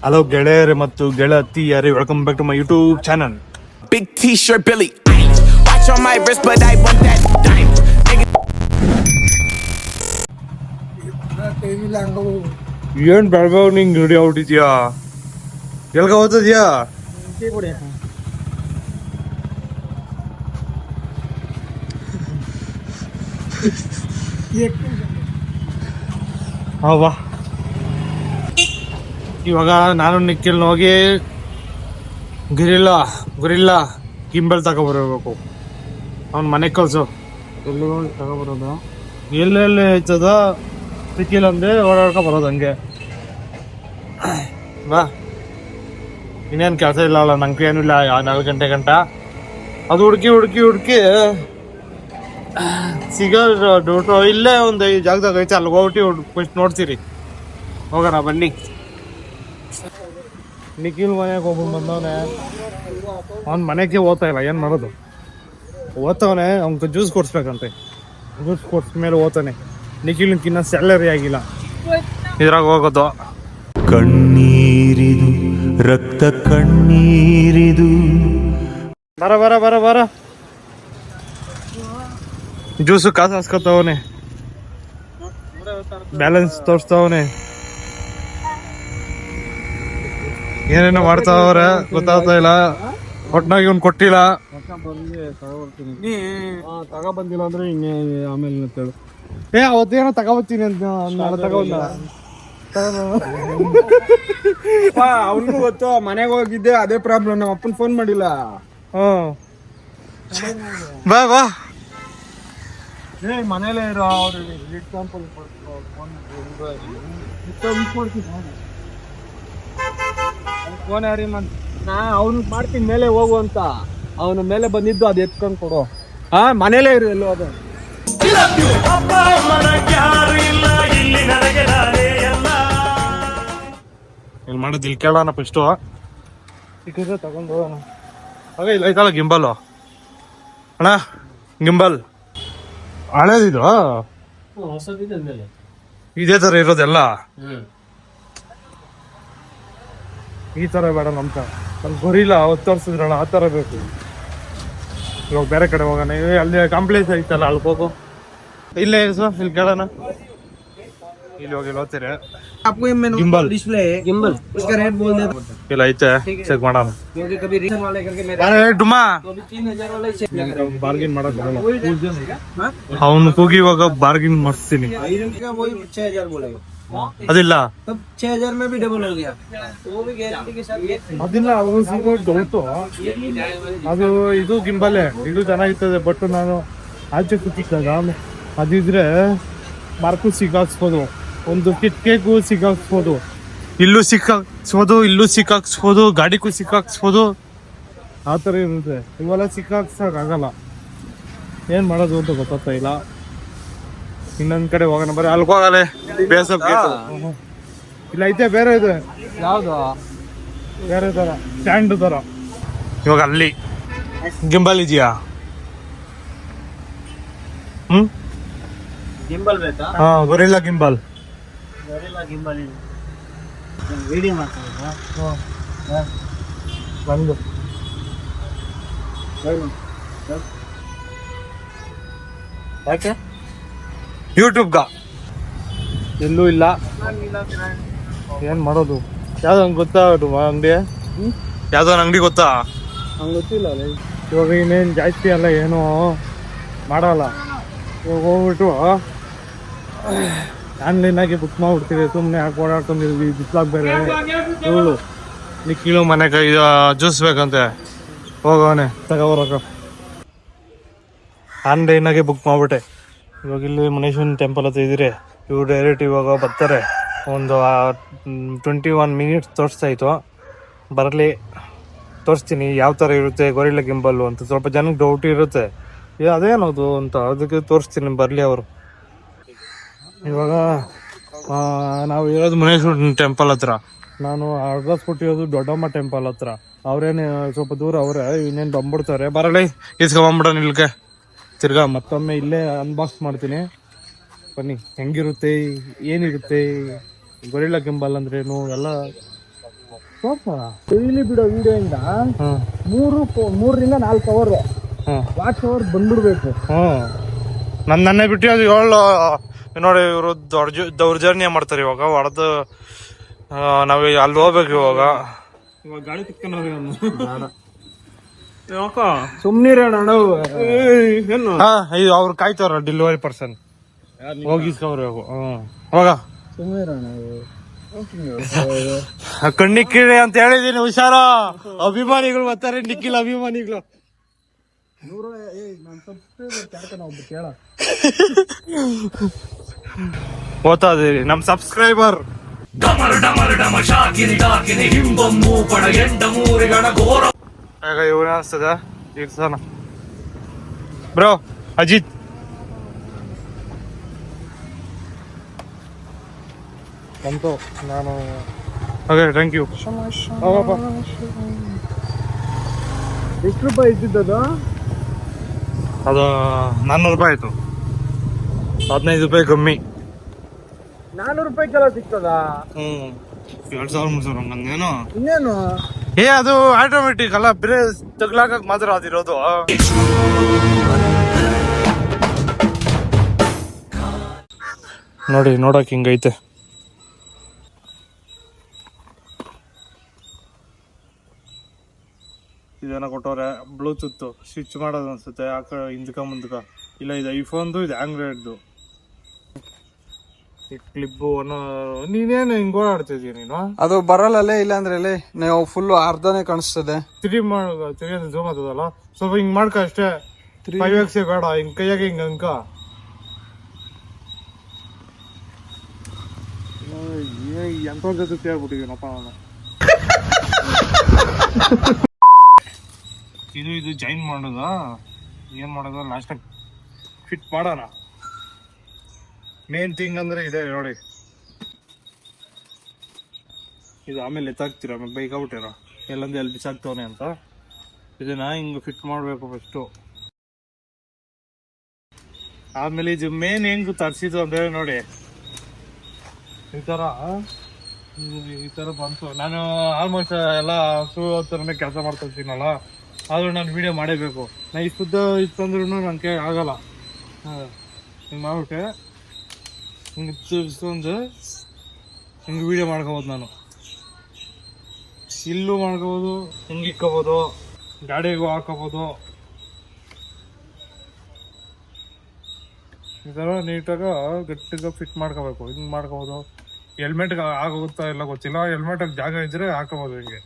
Hello ಗೆಳೆಯರೇ ಮತ್ತು ಗೆಳತಿಯರೇ, welcome back to my YouTube channel. Big T-shirt, Billy. Watch on my wrist, but I want that diamond. ಏನ್ ಬೆಳಗಾವ್ ನಿಂಗೆ ready ಆಗ್ಬಿಟ್ಟಿದ್ಯಾ? ಎಲ್ಗ ಹೋಗ್ತದ್ಯಾ? ಹೌದಾ, ಇವಾಗ ನಾನು ನಿಖಿಲ್ ಹೋಗಿ ಗುರಿಲ್ಲ ಗಿಂಬಲ್ ತಗೊಬರ್ಬೇಕು. ಅವ್ನ ಮನೆಗೆ ಕಳ್ಸು. ಎಲ್ಲಿ ತಗೊಬರೋದು? ಎಲ್ಲೆಲ್ಲಿ ಐತದ ನಿಖಿಲ್ ಅಂದ್ರೆ ಓಡಾಡ್ಕೊ ಬರೋದು ಹಂಗೆ. ಬಾ, ಇನ್ನೇನು ಕೆಲಸ ಇಲ್ಲ ಅಲ್ಲ ನಂಗೆ, ಏನೂ ಇಲ್ಲ. 4 ಗಂಟೆ ಗಂಟ ಅದು ಹುಡುಕಿ ಸಿಗೋ ಇಲ್ಲೇ ಒಂದು ಈ ಜಾಗದಾಗ ಐತೆ, ಅಲ್ಲಿ ಹೋಗ್ಬಿಟ್ಟು ನೋಡ್ತೀರಿ. ಹೋಗೋಣ ಬನ್ನಿ. ನಿಖಿಲ್ ಮನೆಗೆ ಹೋಗ್ಬಿಟ್ಟು ಬಂದವನೆ, ಅವ್ನ ಮನೆಗೆ ಓದ್ತಾ ಇಲ್ಲ. ಏನು ಮಾಡೋದು? ಓದ್ತವನೆ, ಅವ್ನಿಗೆ ಜ್ಯೂಸ್ ಕೊಡಿಸ್ಬೇಕಂತೆ. ಜ್ಯೂಸ್ ಕೊಡ್ಸ್ಮೇಲೆ ಓದ್ತಾನೆ. ನಿಖಿಲ್ಕಿನ್ನ ಸ್ಯಾಲರಿ ಆಗಿಲ್ಲ, ಇದ್ರಾಗ ಹೋಗೋದು. ಕಣ್ಣೀರಿದು ರಕ್ತ ಕಣ್ಣೀರಿದು. ಬರ ಜ್ಯೂಸು ಕಾಸು ಹಾಸ್ಕೊತವನೆ, ಬ್ಯಾಲೆನ್ಸ್ ತೋರಿಸ್ತವನೆ, ಏನೇನೋ ಮಾಡ್ತಾವ್ರೆ ಗೊತ್ತಾಗ್ತಾ ಇಲ್ಲ. ಒಟ್ನಾಗಿ ಇವ್ನು ಕೊಟ್ಟಿಲ್ಲ. ತಗೊಬಂದಿಲ್ಲ ಅಂದ್ರೆ ಹಿಂಗೆ ಆಮೇಲೆ ಅಂತೇಳು. ಅವತ್ತೇನೋ ತಗೊಬತ್ತೀನಿ ಅಂತ ತಗೊಂಡ ಅವನಿಗೂ ಗೊತ್ತು. ಮನೆಗೆ ಹೋಗಿದ್ದೆ, ಅದೇ ಪ್ರಾಬ್ಲಮ್. ನಮ್ಮ ಅಪ್ಪನ ಫೋನ್ ಮಾಡಿಲ್ಲ. ಬಾ ಮನೇಲೇ ಇರೋ ಅವ್ರಿಗೆ ಎಕ್ಸಾಂಪಲ್ ಫೋನ್ ಯಾರಿ ನಾ ಅವ್ನಿಗೆ ಮಾಡ್ತೀನಿ ಮೇಲೆ ಹೋಗು ಅಂತ. ಅವನು ಮೇಲೆ ಬಂದಿದ್ದು ಅದು ಎತ್ಕೊಂಡು ಕೊಡು. ಮನೇಲೇ ಇರು, ಎಲ್ಲೋ ಅದು. ಇಲ್ಲಿ ಮಾಡೋದು ಇಲ್ಲಿ ಕೇಳೋಣ ಫಸ್ಟು. ಸಿಕ್ಕಿದ್ರೆ ತಗೊಂಡು ಹೋಗೋಣ. ಹಾಗೆ ಇಲ್ಲ ಐತಲ್ಲ ಗಿಂಬಲ್ ಅಣ್ಣ, ಗಿಂಬಲ್ ಹಳೇದಿದು, ಇದೇ ಥರ ಇರೋದೆಲ್ಲ. ಈ ಥರ ಬೇಡ ನಮ್ಕ. ಅಲ್ಲಿ ಗೊರಿಲ್ಲ ಅವತ್ತು ತೋರಿಸಿದ್ರಲ್ಲ, ಆ ಥರ ಬೇಕು. ಇವಾಗ ಬೇರೆ ಕಡೆ ಹೋಗೋಣ. ಅಲ್ಲಿ ಕಾಂಪ್ಲೆಕ್ಸ್ ಐತಲ್ಲ, ಅಲ್ಲಿ ಹೋಗು. ಇಲ್ಲೇ ಇಲ್ಲಿ ಕೇಳೋಣ. ಇಲ್ಲಿ ಹೋಗಿ ಹೋಗ್ತೀರಿ. ಗಿಂಬಲ್ उसका रेट बोल दे. ಇಲ್ಲ ಐತೆ, ಚೆಕ್ ಮಾಡೋಣ. क्योंकि कभी रीजन वाले करके मेरे ಡುಮಾ 3000 वाले ಬಾರ್ಗಿನ್ ಮಾಡಕ್ ಬರಲ್ಲ. ಅವನು ಕೂಗಿ ಇವಾಗ ಬಾರ್ಗಿನ್ ಮಾಡಿಸ್ತೀನಿ. आयरन का वही 6000 बोलेगा. ಅದಿಲ್ಲ, तब 6000 में भी डबल हो गया. तो वो भी गारंटी के साथ. ಅದಿಲ್ಲ, ಅದು ಸಿಗೋ ಡೌಟು. ಅದು ಇದು ಗಿಂಬಲ್ಲೇ, ಇದು ಚೆನ್ನಾಗಿರ್ತದೆ. ಬಟ್ ನಾನು ಆಚೆ ಕೂತಿದ್ದಾಗ ಅದಿದ್ರೆ ಮಾರ್ಕು ಸಿಕ್ಕಾಕ್ಸ್ಬೋದು, ಒಂದು ಕಿಟ್ಕೆಗೂ ಸಿಕ್ಕಾಕ್ಸ್ಬೋದು, ಇಲ್ಲೂ ಸಿಕ್ಕಾಕ್ಸ್ಬೋದು, ಗಾಡಿಗೂ ಸಿಕ್ಕಾಕ್ಸ್ಬೋದು. ಆ ಥರ ಇರುತ್ತೆ. ಇವೆಲ್ಲ ಸಿಕ್ಕಾಕ್ಸಕ್ಕಾಗಲ್ಲ. ಏನು ಮಾಡೋದು ಅಂತ ಗೊತ್ತಾಗ್ತಾ ಇಲ್ಲ. ಇನ್ನೊಂದು ಕಡೆ ಹೋಗೋಣ ಬರ್ರಿ. ಅಲ್ಲಿ ಹೋಗಲೆ ಬೇಸಪ್ ಇಲ್ಲ ಐತೆ, ಬೇರೆ ಇದೆ. ಯಾವುದು ಬೇರೆ ಥರ ಸ್ಟ್ಯಾಂಡ್ ಥರ. ಇವಾಗ ಅಲ್ಲಿ ಗಿಂಬಲ್ ಇದೆಯಾ? ಗಿಂಬಲ್ ಬೇಕಾ? Gorilla gimbal. ಗಿಂಬಲ್ ಇದೆ. ವಿಡಿಯೋ ಮಾಡ್ತಾ ಬಂದು ಯಾಕೆ ಯೂಟ್ಯೂಬ್ಗ ಎಲ್ಲೂ ಇಲ್ಲ. ಏನು ಮಾಡೋದು? ಯಾವ್ದೋ ಹಂಗೆ ಗೊತ್ತಾ ಅಂಗಡಿ? ಯಾವ್ದೋ ಒಂದು ಅಂಗಡಿ ಗೊತ್ತಾ? ಹಂಗೆ ಗೊತ್ತಿಲ್ಲ. ಇವಾಗ ಇನ್ನೇನು ಜಾಸ್ತಿ ಅಲ್ಲ, ಏನೂ ಮಾಡಲ್ಲ. ಇವಾಗ ಹೋಗ್ಬಿಟ್ಟು ಆನ್ಲೈನಾಗಿ ಬುಕ್ ಮಾಡ್ಬಿಡ್ತೀವಿ. ಸುಮ್ಮನೆ ಯಾಕೆ ಓಡಾಡ್ಕೊಂಡಿದ್ವಿ, ಬಿಸ್ಲಾಗ ಬೇರೆ. ಇವಳು ನಿಖಿಲು ಮನೆಗೆ ಜ್ಯೂಸ್ ಬೇಕಂತೆ, ಹೋಗೋನೆ ತಗೋಬರಕ. ಆನ್ಲೈನಾಗೆ ಬುಕ್ ಮಾಡ್ಬಿಟ್ಟೆ. ಇವಾಗ ಇಲ್ಲಿ ಮುನೇಶ್ವರನ ಟೆಂಪಲ್ ಹತ್ರ ಇದ್ದೀರಿ. ಇವ್ರು ಡೈರೆಕ್ಟ್ ಇವಾಗ ಬರ್ತಾರೆ. ಒಂದು 21 ಮಿನಿಟ್ಸ್ ತೋರಿಸ್ತಾಯಿತ್ತು. ಬರಲಿ, ತೋರಿಸ್ತೀನಿ ಯಾವ ಥರ ಇರುತ್ತೆ ಗೊರಿಲ್ಲ ಗಿಂಬಲ್ಲು ಅಂತ. ಸ್ವಲ್ಪ ಜನಕ್ಕೆ ಡೌಟ್ ಇರುತ್ತೆ, ಅದೇನದು ಅಂತ. ಅದಕ್ಕೆ ತೋರಿಸ್ತೀನಿ, ಬರಲಿ ಅವರು. ಇವಾಗ ನಾವು ಇರೋದು ಮುನೇಶ್ವರನ ಟೆಂಪಲ್ ಹತ್ರ. ನಾನು ಅಡ್ರೆಸ್ ಕೊಟ್ಟಿರೋದು ದೊಡ್ಡಮ್ಮ ಟೆಂಪಲ್ ಹತ್ರ. ಅವ್ರೇನು ಸ್ವಲ್ಪ ದೂರ ಅವರೇ, ಇನ್ನೇನು ಬಂದ್ಬಿಡ್ತಾರೆ. ಬರಲಿ, ಇಸ್ಕೊಂಬಂದ್ಬಿಡೋಣ ಇಲ್ಲಿಗೆ. ತಿರ್ಗಾ ಮತ್ತೊಮ್ಮೆ ಇಲ್ಲೇ ಅನ್ಬಾಕ್ಸ್ ಮಾಡ್ತೀನಿ. ಬನ್ನಿ, ಹೆಂಗಿರುತ್ತೆ, ಏನಿರುತ್ತೆ, ಗೊರಿಲ್ಲ ಗಿಂಬಲ್ ಅಂದ್ರೇನು ಎಲ್ಲ ಡೈಲಿ ಬಿಡೋ ವಿಡಿಯೋಯಿಂದ 3 ರಿಂದ 4 ಅವರ್ ವಾಚ್ ಅವರ್ ಬಂದ್ಬಿಡ್ಬೇಕು. ನನ್ನೇ ಬಿಟ್ಟು ಅದು 7 ನೋಡಿ ಇವರು ದೌರ್ಜನ್ಯ ಮಾಡ್ತಾರೆ ಇವಾಗ ಹೊಡೆದು. ನಾವ್ ಅಲ್ಲಿ ಹೋಗ್ಬೇಕು ಇವಾಗ ಗಾಡಿ ಸುಮ್ನಿರೋಣ ನಾವು. ಇದು ಅವ್ರು ಕಾಯ್ತಾರ ಡೆಲಿವರಿ ಪರ್ಸನ್ ಹೋಗಿಸ್ಕವ್ರು ಅವಾಗ ಸುಮ್ನಿರೋಣ. ಕಣ್ಣಿಕ್ಕಿರಿ ಅಂತ ಹೇಳಿದೀನಿ, ಹುಷಾರ. ಅಭಿಮಾನಿಗಳು ಬರ್ತಾರೆ, ನಿಖಿಲ್ ಅಭಿಮಾನಿಗಳು. ಓದ್ತಾ ಇದೀರಿ ನಮ್ ಸಬ್ಸ್ಕ್ರೈಬರ್. ಈಗ ಇವ್ರ ಅನ್ಸ್ತದ ಇರ್ಸನ ಬ್ರೋ ಅಜಿತ್. ಬಂತು ನಾನು. Okay thank you. ಎಷ್ಟು ರೂಪಾಯಿ ಇದ್ದಿದ್ದದು? ಅದು 400 ರೂಪಾಯಿ ಆಯ್ತು. 15 ರೂಪಾಯಿ ಕಮ್ಮಿ. 400 ರೂಪಾಯಿ ಕೆಲ ಸಿಗ್ತದ? 2000-3000 ಹಂಗಂದೇನು. ಇನ್ನೇನು ಅದು ಆಟೋಮೆಟಿಕ್ ಅಲ್ಲ, ಬೇರೆ ತಗ್ಲಾಕಕ್ ಮಾತ್ರ ಅದಿರೋದು. ನೋಡಿ ನೋಡಕ್ ಹಿಂಗೈತೆ. ಇದೇನ ಕೊಟ್ಟವ್ರೆ ಬ್ಲೂಟೂತ್ ಸ್ವಿಚ್ ಮಾಡೋದು ಅನ್ಸುತ್ತೆ. ಹಿಂದಕ ಮುಂದಕ ಇಲ್ಲ, ಇದು ಐಫೋನ್ದು, ಇದು ಆಂಡ್ರಾಯ್ಡ್ದು. ಕ್ಲಿಪ್ ನೀನೇನು ಹಿಂಗ್ ಓಡಾಡ್ತಿದೀಯ ನೀನು? ಅದು ಬರಲ್ಲೇ, ಇಲ್ಲ ಅಂದ್ರೆ ನೀವು ಫುಲ್ ಅರ್ಧನೇ ಕಾಣಿಸ್ತದೆ. 3 ಝೂಮ್ ಆಗ್ತದಲ್ಲ, ಸ್ವಲ್ಪ ಹಿಂಗ್ ಮಾಡ್ಕ ಅಷ್ಟೇ. 5x ಬೇಡ, ಹಿಂಗ್ ಕೈಯಾಗ ಹಿಂಗ ಅಂಕ. ಎಂತ ಜೊತೆ ಹೇಳ್ಬಿಟ್ಟಿದೀನಪ್ಪ ನಾನು. ಇದು ಜಾಯಿನ್ ಮಾಡೋದ, ಏನ್ ಮಾಡೋದ ಲಾಸ್ಟ್ ಫಿಟ್ ಮಾಡೋಣ. ಮೇನ್ ಥಿಂಗ್ ಅಂದ್ರೆ ಇದೆ ನೋಡಿ, ಇದು ಆಮೇಲೆ ಎತ್ತಾಕ್ತೀರ, ಆಮೇಲೆ ಬೈಕ್ ಔಟಿರ ಎಲ್ಲಂದ್ರೆ ಎಲ್ಲಿ ಬಿಸಾಕ್ತವನೆ ಅಂತ. ಇದನ್ನ ಹಿಂಗ ಫಿಟ್ ಮಾಡ್ಬೇಕು ಫಸ್ಟು. ಆಮೇಲೆ ಇದು ಮೇನ್ ಹೆಂಗ್ ತರ್ಸಿದ್ದು ಅಂತ ಹೇಳಿ ನೋಡಿ, ಈ ತರ ಬಂತು. ನಾನು ಆಲ್ಮೋಸ್ಟ್ ಎಲ್ಲ ಥರನೇ ಕೆಲಸ ಮಾಡ್ತಾ ಇರ್ತೀನಲ್ಲ, ಆದ್ರೂ ನಾನು ವಿಡಿಯೋ ಮಾಡೇಬೇಕು. ನಾ ಇಷ್ಟುದ್ದ ಇತ್ತಂದ್ರೂ ನನ್ನ ಕೈ ಆಗಲ್ಲ. ಹಿಂಗೆ ಮಾಡ್ಬಿಟ್ಟೆ, ಹಿಂಗೆ ತಿರ್ಸ್ಕೊಂಡು ಹಿಂಗೆ ವಿಡಿಯೋ ಮಾಡ್ಕೋಬೋದು. ನಾನು ಇಲ್ಲೂ ಮಾಡ್ಕೋಬೋದು, ಹಿಂಗೆ ಇಕ್ಕೋಬೋದು, ಗಾಡಿಗೂ ಹಾಕೋಬೋದು. ಈ ಥರ ನೀಟಾಗ ಗಟ್ಟಿಗೆ ಫಿಟ್ ಮಾಡ್ಕೋಬೇಕು. ಹಿಂಗೆ ಮಾಡ್ಕೋಬೋದು. ಹೆಲ್ಮೆಟ್ಗೆ ಆಗೋಗುತ್ತಾ ಇಲ್ಲ ಗೊತ್ತಿಲ್ಲ, ಹೆಲ್ಮೆಟಲ್ಲಿ ಜಾಗ ಇದ್ರೆ ಹಾಕೋಬೋದು ಹಿಂಗೆ.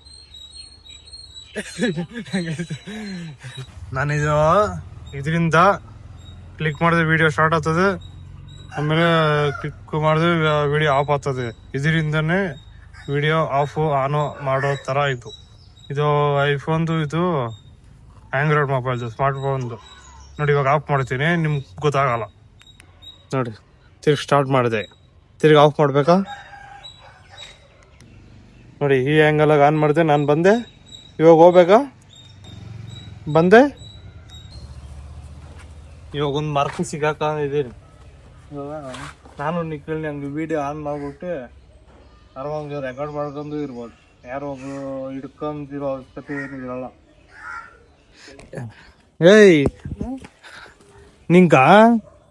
ನಾನಿದು ಇದರಿಂದ ಕ್ಲಿಕ್ ಮಾಡಿದ್ರೆ ವಿಡಿಯೋ ಸ್ಟಾರ್ಟ್ ಆಗ್ತದೆ, ಆಮೇಲೆ ಕ್ಲಿಕ್ ಮಾಡಿದ್ರೆ ವಿಡಿಯೋ ಆಫ್ ಆಗ್ತದೆ. ಇದರಿಂದನೇ ವಿಡಿಯೋ ಆಫು ಆನು ಮಾಡೋ ಥರ ಇದು ಐಫೋನ್ದು, ಇದು ಆಂಡ್ರಾಯ್ಡ್ ಮೊಬೈಲ್ದು, ಸ್ಮಾರ್ಟ್ ಫೋನ್ದು. ನೋಡಿ ಇವಾಗ ಆಫ್ ಮಾಡ್ತೀನಿ, ನಿಮ್ಗೆ ಗೊತ್ತಾಗಲ್ಲ. ನೋಡಿ ತಿರ್ಗಿ ಸ್ಟಾರ್ಟ್ ಮಾಡಿದೆ, ತಿರ್ಗಿ ಆಫ್ ಮಾಡಬೇಕಾ? ನೋಡಿ ಈ ಆ್ಯಂಗಲಾಗ ಆನ್ ಮಾಡಿದೆ, ನಾನು ಬಂದೆ. ಇವಾಗ ಹೋಗ್ಬೇಕಾ? ಬಂದೆ. ಇವಾಗ ಒಂದು ಮಾರ್ಕ್ ಸಿಗಾಕಿದ್ದೀನಿ. ನಾನು ನಿಖಿಲ್ನಿ ಹಂಗೆ ವಿಡಿಯೋ ಆನ್ ಮಾಡ್ಬಿಟ್ಟು ಆರಾಮಾಗಿ ರೆಕಾರ್ಡ್ ಮಾಡ್ಕೊಂಡು ಇರ್ಬೋದು. ಯಾರೋ ಒಬ್ರು ಹಿಡ್ಕೊಂಡಿರೋ ಅವಶ್ಯಕತೆ ಏನಿರಲ್ಲ. ಏಯ್ ನಿಂಕ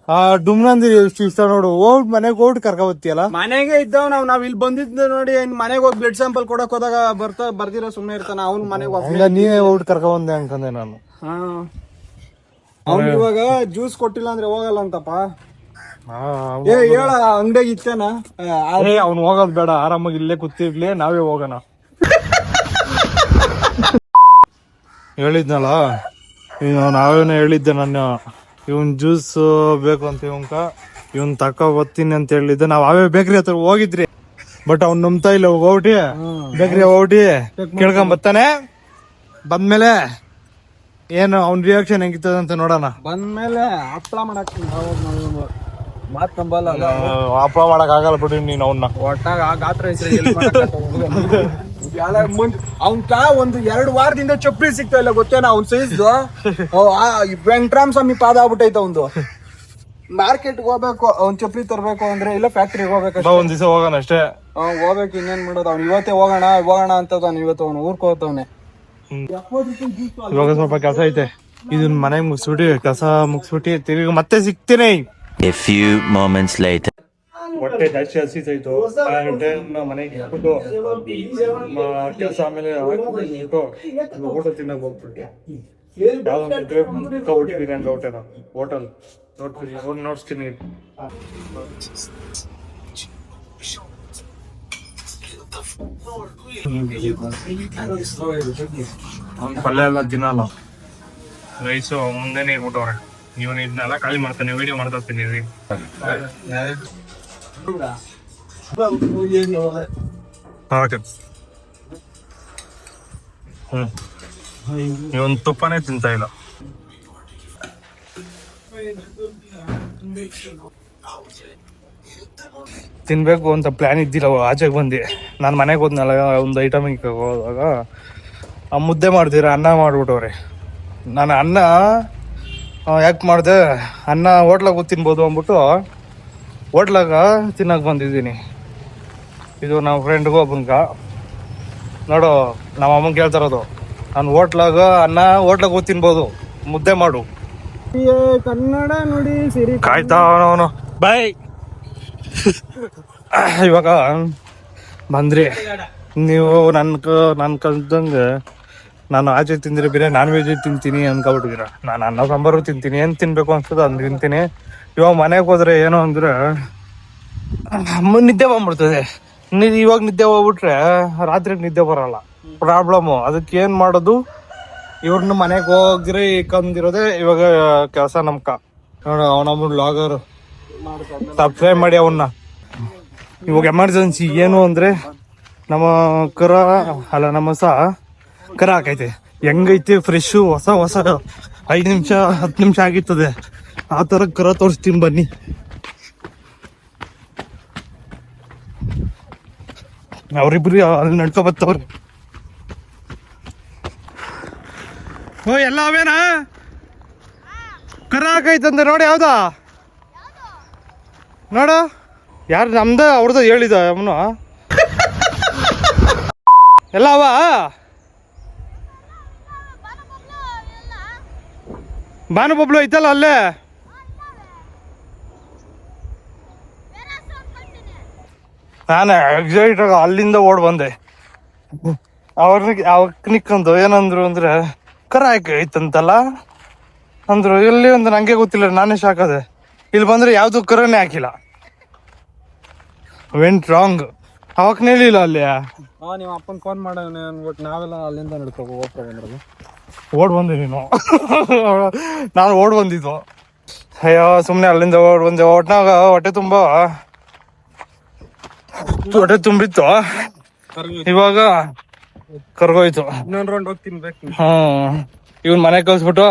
ಆ ಡುಮ್ನಂದಿ ಎಷ್ಟು ಇಷ್ಟ ನೋಡು. ಮನೆಗೆ ಹೋಗಿ ಕರ್ಕೊಬತ್ತಿಯಲ್ಲ. ಮನೆಗೆ ಇದ್ದಾವ ನಾವ್ ಇಲ್ಲಿ ಬಂದಿದ್ದು ನೋಡಿ. ಮನೆಗೆ ಹೋಗಿ ಬ್ಲಡ್ ಸ್ಯಾಂಪಲ್ ಕೊಡಕ್ ಹೋದಾಗ ಬರ್ದಿರೋ ಸುಮ್ನೆ ಇರ್ತಾನ. ಅವ್ನು ಮನೆಗೆ ಹೋಗಿ ನೀವೇ ಹೋಗಿ ಕರ್ಕೊಂಬಂದೆ ಅನ್ಕಂದೆ ನಾನು. ಅವ್ನು ಇವಾಗ ಜ್ಯೂಸ್ ಕೊಟ್ಟಿಲ್ಲ ಅಂದ್ರೆ ಹೋಗಲ್ಲ ಅಂತಪ್ಪ. ಹೇಳ ಅಂಗಡಿಯಾಗ ಇತ್ತೇನ? ಅವ್ನು ಹೋಗೋದ್ ಬೇಡ, ಆರಾಮಾಗಿ ಇಲ್ಲೇ ಕೂತಿರ್ಲಿ, ನಾವೇ ಹೋಗೋಣ. ಹೇಳಿದ್ನಲ್ಲ, ನಾವೇನೋ ಹೇಳಿದ್ದೆ ನಾನು, ಇವನ್ ಜ್ಯೂಸ್ ಬೇಕು ಅಂತ ಇವನ್ ತಕೊ ಬರ್ತೀನಿ ಅಂತ ಹೇಳಿದ್ದೆ. ನಾವ್ ಅವೇ ಬೇಕ್ರಿ ಹತ್ರ ಹೋಗಿದ್ರಿ, ಬಟ್ ಅವ್ನ್ ನಂಬ್ತಾ ಇಲ್ಲ. ಹೋಗ್ಬಿಟ್ಟಿ ಬೇಕ್ರಿ ಹೋಗ್ಬಿಟ್ಟಿ ಕೇಳ್ಕೊಂಡ್ ಬರ್ತಾನೆ. ಬಂದ್ಮೇಲೆ ಏನು ಅವ್ನ ರಿಯಾಕ್ಷನ್ ಹೆಂಗಿರ್ತದ ಅಂತ ನೋಡೋಣ. ಬಂದ್ಮೇಲೆ ಹಪ್ಪಳ ಮಾಡಾಕ್ತೀನಿ. ಹಪ್ಪಳ ಮಾಡಕ್ ಆಗಲ್ಲ ಬಿಡಿ ನೀನ್ ಅವನ್ನ. ಒಟ್ಟಾಗ ಆ ಗಾತ್ರ ಅವನ್ಕ ಒಂದು 2 ವಾರದಿಂದ ಚಪ್ಪಲಿ ಸಿಗ್ತಾ ಇಲ್ಲ ಗೊತ್ತೇನ? ಅವ್ನ್ ಸೈಜ್ದು ವೆಂಕಟರಾಮ ಸ್ವಾಮಿ ಪಾದ ಆಗ್ಬಿಟ್ಟೈತ ಒಂದು. ಮಾರ್ಕೆಟ್ಗೆ ಹೋಗ್ಬೇಕು, ಅವ್ನ್ ಚಪ್ಪಲಿ ತರ್ಬೇಕು ಅಂದ್ರೆ ಇಲ್ಲ ಫ್ಯಾಕ್ಟ್ರಿಗೆ ಹೋಗ್ಬೇಕು ಬಾ ಒಂದ್ ದಿವಸ ಹೋಗೋಣ ಅಷ್ಟೇ. ಹೋಗ್ಬೇಕು, ಇನ್ನೇನ್ ಮಾಡೋದು. ಅವ್ನು ಇವತ್ತೇ ಹೋಗೋಣ ಅಂತದಾನ, ಇವತ್ತು ಅವ್ನು ಊರ್ಕ್ ಹೋಗ್ತವನೆ. ಇವಾಗ ಸ್ವಲ್ಪ ಕೆಲಸ ಐತೆ, ಇದನ್ನ ಮನೆಗೆ ಮುಗಿಸ್ಬಿಟ್ಟು ಕೆಲಸ ಮುಗಿಸ್ಬಿಟ್ಟು ತಿರುಗಿ ಮತ್ತೆ ಸಿಗ್ತೀನಿ. A few moments later. ಹೊಟ್ಟೆ ಜಾಸ್ತಿ ಹಸಿತಾಯ್ತು, ಮನೆಗೆ ಇಟ್ಬಿಟ್ಟು ಕೆಲಸ ಆಮೇಲೆ ಹಾಕ್ಬಿಟ್ಟು ಊಟ ತಿನ್ನಕ್ ಹೋಗ್ಬಿಟ್ಟು ಹೊಟ್ಟಿದ್ದೀನಿ ಅಂತ ಹೋಟೆಲ್ ನೋಡ್ತೀನಿ. ಪಲ್ಯ ಎಲ್ಲ ತಿನ್ನಲ್ಲ, ರೈಸು ಮುಂದೆನೆ ಇಟ್ಬಿಟ್ಟವ್ರೆ. ಇವನು ಇದನ್ನೆಲ್ಲ ಖಾಲಿ ಮಾಡ್ತಾನೆ, ವಿಡಿಯೋ ಮಾಡ್ತಾನೆ. ಇವನ್ ತುಪ್ಪನೇ ತಿಂತ ಇಲ್ಲ. ತಿನ್ಬೇಕು ಅಂತ ಪ್ಲಾನ್ ಇದ್ದಿಲ್ಲ, ಆಚೆಗೆ ಬಂದು ನಾನು ಮನೆಗೆ ಹೋದ್ನಲ್ಲ ಒಂದು ಐಟಮಿಗೆ ಹೋದಾಗ ಆ ಮುದ್ದೆ ಮಾಡ್ತೀರ ಅನ್ನ ಮಾಡ್ಬಿಟ್ಟವ್ರೆ. ನಾನು ಅನ್ನ ಯಾಕೆ ಮಾಡಿದೆ, ಅನ್ನ ಹೋಟ್ಲಾಗ ತಿನ್ಬೋದು ಅಂದ್ಬಿಟ್ಟು ಹೋಟ್ಲಾಗ ತಿನ್ನಕ್ಕೆ ಬಂದಿದ್ದೀನಿ. ಇದು ನಮ್ಮ ಫ್ರೆಂಡ್ಗೂ ಒಬ್ಬನ್ಗ ನೋಡು, ನಮ್ಮ ಅಮ್ಮಂಗೆ ಕೇಳ್ತಾರದು, ನಾನು ಹೋಟ್ಲಾಗ ಅನ್ನ ಹೋಟ್ಲಾಗ ತಿನ್ಬೋದು, ಮುದ್ದೆ ಮಾಡು. ಕನ್ನಡ ನೋಡಿ ಸಿರಿ ಕಾಯ್ತಾ ಅವನು ಬಾಯ್. ಇವಾಗ ಬಂದ್ರಿ ನೀವು ನನ್ನ ಕಲ್ತಂಗೆ ನಾನು ಆಚೆ ತಿಂದ್ರೆ ಬೇರೆ ನಾನ್ ವೆಜ್ ತಿಂತೀನಿ ಅನ್ಕೊಬಿಟ್ಟಿದ್ದೀರ. ನಾನು ಅನ್ನ ಸಾಂಬಾರು ತಿಂತೀನಿ, ಏನು ತಿನ್ಬೇಕು ಅನ್ಸ್ತದೆ ಅದು ತಿಂತೀನಿ. ಇವಾಗ ಮನೆಗೆ ಹೋದ್ರೆ ಏನು ಅಂದ್ರೆ ನಿದ್ದೆ ಬಂದ್ಬಿಡ್ತದೆ. ಇವಾಗ ನಿದ್ದೆ ಹೋಗ್ಬಿಟ್ರೆ ರಾತ್ರಿಗೆ ನಿದ್ದೆ ಬರಲ್ಲ, ಪ್ರಾಬ್ಲಮ್ಮು. ಅದಕ್ಕೆ ಏನು ಮಾಡೋದು, ಇವ್ರನ್ನ ಮನೆಗೆ ಹೋಗ್ರಿ ಕಂದಿರೋದೆ ಇವಾಗ ಕೆಲಸ. ನಮ್ಕ ನೋಡು, ಅವನೊಬ್ಬ ಬ್ಲಾಗರ್, ಸಬ್ಸ್ಕ್ರೈಬ್ ಮಾಡಿ ಅವನ್ನ. ಇವಾಗ ಎಮರ್ಜೆನ್ಸಿ ಏನು ಅಂದರೆ ನಮ್ಮ ನಮ್ಮ ಕರ ಹಾಕೈತೆ. ಹೆಂಗೈತೆ ಫ್ರೆಶ್ಶು ಹೊಸ 5 ನಿಮಿಷ 10 ನಿಮಿಷ ಆಗಿರ್ತದೆ. ಆ ಥರ ಕರ ತೋರಿಸ್ತೀನಿ ಬನ್ನಿ. ಅವ್ರಿಬ್ರು ಅಲ್ಲಿ ನಡ್ಕೊ ಬರ್ತವ್ರಿ. ಓ ಎಲ್ಲ ಅವೇನಾ ಕರ ಹಾಕೈತಂದೆ ನೋಡಿ. ಯಾವ್ದಾ ನೋಡು, ಯಾರು ನಮ್ದ ಅವ್ರದ್ದು ಹೇಳಿದ ಅವನು ಎಲ್ಲ ಅವ ಬಾನುಬಬ್ಲು ಐತಲ್ಲ ಅಲ್ಲೇ. ನಾನು ಎಕ್ಸೈಟ್ ಅಲ್ಲಿಂದ ಓಡ್ ಬಂದೆ. ಅವ್ರನ್ನ ನಿಕ್ಕಂದು ಏನಂದ್ರು ಅಂದ್ರೆ ಕರ ಐತಂತಲ್ಲ ಅಂದ್ರು. ಎಲ್ಲಿ ಒಂದು ನಂಗೆ ಗೊತ್ತಿಲ್ಲ, ನಾನೇ ಶಾಕ್ ಅದೆ. ಇಲ್ಲಿ ಬಂದ್ರೆ ಯಾವ್ದು ಕರನೇ ಹಾಕಿಲ್ಲ. Went wrong. ಅವಾಗ ಹೇಳಿಲ್ಲ ಅಲ್ಲಿ ನಿಮ್ಮ ಅಪ್ಪನ ಫೋನ್ ಮಾಡೋಣ ಅನ್ಬಿಟ್ಟು ನಾವೆಲ್ಲ ಅಲ್ಲಿಂದ ನಡ್ಕೊಂಡು ಓಡ್ ಬಂದೆ. ನೀನು ನಾನು ಓಡ್ ಬಂದಿದ್ದು. ಅಯ್ಯೋ ಸುಮ್ಮನೆ ಅಲ್ಲಿಂದ ಓಡ್ ಬಂದೆ. ಒಟ್ನಾಗ ಹೊಟ್ಟೆ ತುಂಬಿತ್ತು, ಇವಾಗ ಕರ್ಗೋಯ್ತು. ಇನ್ನೊಂದು ರೌಂಡ್ ಹೋಗಿ ತಿನ್ಬೇಕು. ಇವ್ನ ಮನೆಗೆ ಕಳ್ಸ್ಬಿಟ್ಟು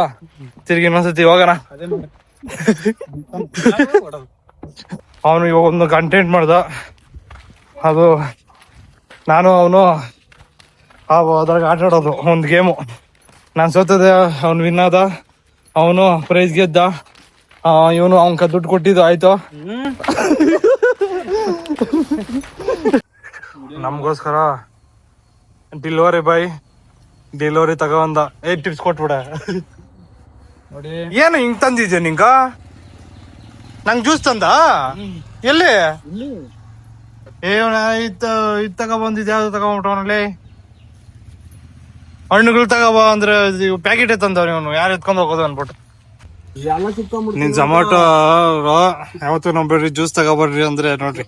ತಿರ್ಗಿ ಇನ್ನೊಂದ್ಸತಿ ಹೋಗೋಣ. ಅವನು ಇವಾಗ ಒಂದು ಕಂಟೆಂಟ್ ಮಾಡ್ದ, ಅದು ನಾನು ಅವನು ಅದ್ರಾಗ ಆಟ ಆಡೋದು ಒಂದು ಗೇಮು. ನಾನು ಸೋತದೆ, ಅವ್ನು ವಿನ್ ಆದ, ಅವನು ಪ್ರೈಸ್ ಗೆದ್ದ, ಇವನು ಅವನ್ಕ ದುಡ್ಡು ಕೊಟ್ಟಿದ್ದು ಆಯ್ತು. ನಮಗೋಸ್ಕರ ಡೆಲಿವರಿ ತಗೊಂಡ ಟಿಪ್ಸ್ ಕೊಟ್ಬಿಡ. ನೋಡಿ ಏನು ಹಿಂಗ್ ತಂದಿದ್ಯಾ ನಿಂಗ? ನಂಗೆ ಜ್ಯೂಸ್ ತಂದ ಎಲ್ಲಿ? ಇದ್ ತಗೊಬಂದಿದ್ ಯಾವ್ದು ತಗೊಂಬಿಟ್ಟವನಲ್ಲಿ? ಹಣ್ಣುಗಳು ತಗೋಬ ಅಂದ್ರೆ ಪ್ಯಾಕೆಟೇ ತಂದವ್ ಇವನು. ಯಾರು ಎತ್ಕೊಂಡ್ ಹೋಗೋದು ಅನ್ಬಿಟ್ಟು. ನೀನ್ ಝೊಮ್ಯಾಟೊ ಯಾವತ್ತು ನಂಬೇಡ್ರಿ, ಜ್ಯೂಸ್ ತಗೋಬರ್ರಿ ಅಂದ್ರೆ ನೋಡ್ರಿ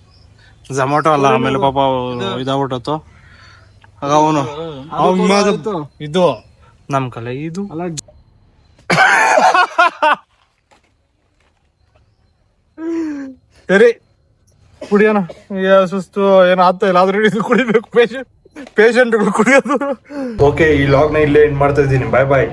ಝೊಮ್ಯಾಟೊ ಅಲ್ಲ. ಆಮೇಲೆ ಪಾಪ ಇದಾಗ್ಬಿಟ್ಟತ್ತು. ಆಗ ಅವನು ಇದು ನಮ್ ಕಲೆ ಇದು ಸರಿ ಕುಡಿಯೋಣ. ಸುಸ್ತು ಏನೋ ಆಗ್ತಾ ಇಲ್ಲ, ಆದ್ರೂ ಇದು ಕುಡಿಬೇಕು. ಪೇಷಂಟ್ಗಳು ಕುಡಿಯೋದು. ಓಕೆ, ಈ ಲಾಗ್ನ ಇಲ್ಲೇ ಎಂಡ್ ಮಾಡ್ತಾ ಇದ್ದೀನಿ. ಬಾಯ್ ಬಾಯ್.